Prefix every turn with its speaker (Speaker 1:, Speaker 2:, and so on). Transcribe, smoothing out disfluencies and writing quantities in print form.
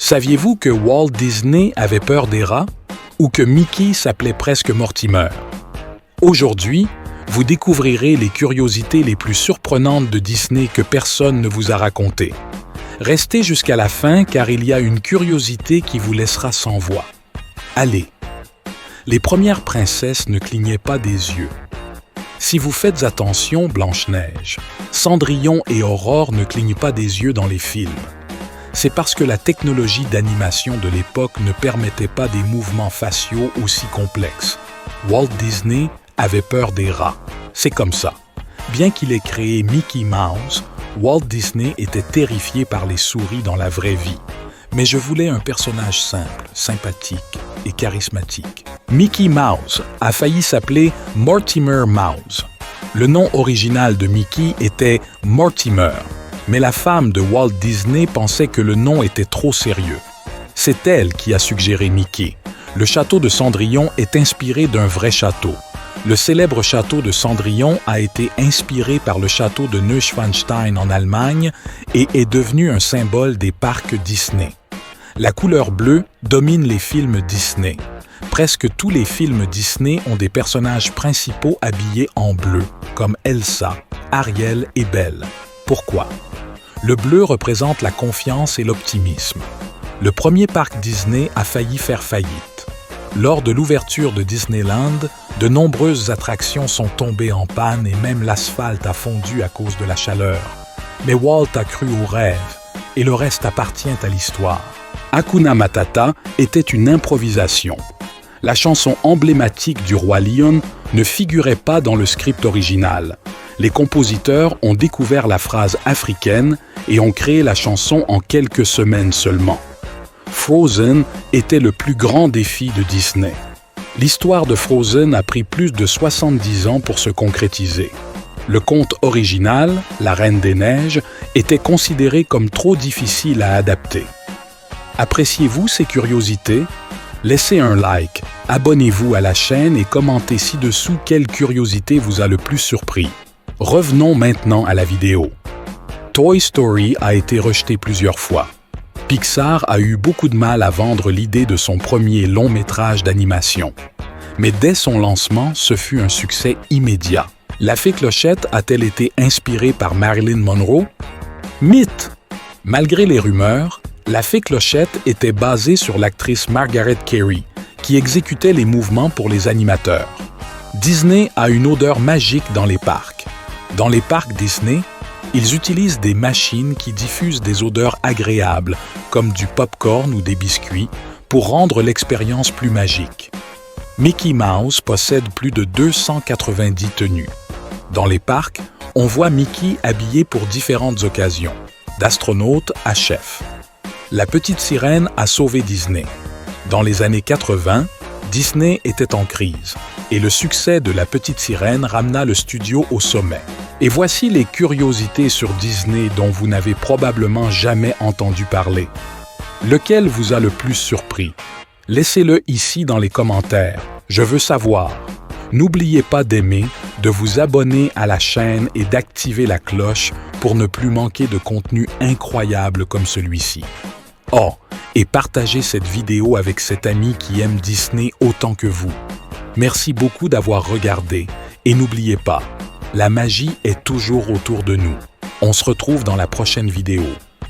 Speaker 1: Saviez-vous que Walt Disney avait peur des rats ou que Mickey s'appelait presque Mortimer? Aujourd'hui, vous découvrirez les curiosités les plus surprenantes de Disney que personne ne vous a racontées. Restez jusqu'à la fin car il y a une curiosité qui vous laissera sans voix. Allez! Les premières princesses ne clignaient pas des yeux. Si vous faites attention, Blanche-Neige, Cendrillon et Aurore ne clignent pas des yeux dans les films. C'est parce que la technologie d'animation de l'époque ne permettait pas des mouvements faciaux aussi complexes. Walt Disney avait peur des rats. C'est comme ça. Bien qu'il ait créé Mickey Mouse, Walt Disney était terrifié par les souris dans la vraie vie. Mais je voulais un personnage simple, sympathique et charismatique. Mickey Mouse a failli s'appeler Mortimer Mouse. Le nom original de Mickey était Mortimer, mais la femme de Walt Disney pensait que le nom était trop sérieux. C'est elle qui a suggéré Mickey. Le château de Cendrillon est inspiré d'un vrai château. Le célèbre château de Cendrillon a été inspiré par le château de Neuschwanstein en Allemagne et est devenu un symbole des parcs Disney. La couleur bleue domine les films Disney. Presque tous les films Disney ont des personnages principaux habillés en bleu, comme Elsa, Ariel et Belle. Pourquoi? Le bleu représente la confiance et l'optimisme. Le premier parc Disney a failli faire faillite. Lors de l'ouverture de Disneyland, de nombreuses attractions sont tombées en panne et même l'asphalte a fondu à cause de la chaleur. Mais Walt a cru au rêve et le reste appartient à l'histoire. Hakuna Matata était une improvisation. La chanson emblématique du roi Lion ne figurait pas dans le script original. Les compositeurs ont découvert la phrase africaine et ont créé la chanson en quelques semaines seulement. Frozen était le plus grand défi de Disney. L'histoire de Frozen a pris plus de 70 ans pour se concrétiser. Le conte original, La Reine des Neiges, était considéré comme trop difficile à adapter. Appréciez-vous ces curiosités? Laissez un like, abonnez-vous à la chaîne et commentez ci-dessous quelle curiosité vous a le plus surpris. Revenons maintenant à la vidéo. Toy Story a été rejeté plusieurs fois. Pixar a eu beaucoup de mal à vendre l'idée de son premier long métrage d'animation. Mais dès son lancement, ce fut un succès immédiat. La Fée Clochette a-t-elle été inspirée par Marilyn Monroe? Mythe! Malgré les rumeurs, La Fée Clochette était basée sur l'actrice Margaret Kerry, qui exécutait les mouvements pour les animateurs. Disney a une odeur magique dans les parcs. Dans les parcs Disney, ils utilisent des machines qui diffusent des odeurs agréables, comme du pop-corn ou des biscuits, pour rendre l'expérience plus magique. Mickey Mouse possède plus de 290 tenues. Dans les parcs, on voit Mickey habillé pour différentes occasions, d'astronaute à chef. La petite sirène a sauvé Disney. Dans les années 80, Disney était en crise, et le succès de La petite sirène ramena le studio au sommet. Et voici les curiosités sur Disney dont vous n'avez probablement jamais entendu parler. Lequel vous a le plus surpris? Laissez-le ici dans les commentaires. Je veux savoir. N'oubliez pas d'aimer, de vous abonner à la chaîne et d'activer la cloche pour ne plus manquer de contenu incroyable comme celui-ci. Oh, et partagez cette vidéo avec cet ami qui aime Disney autant que vous. Merci beaucoup d'avoir regardé et n'oubliez pas, la magie est toujours autour de nous. On se retrouve dans la prochaine vidéo.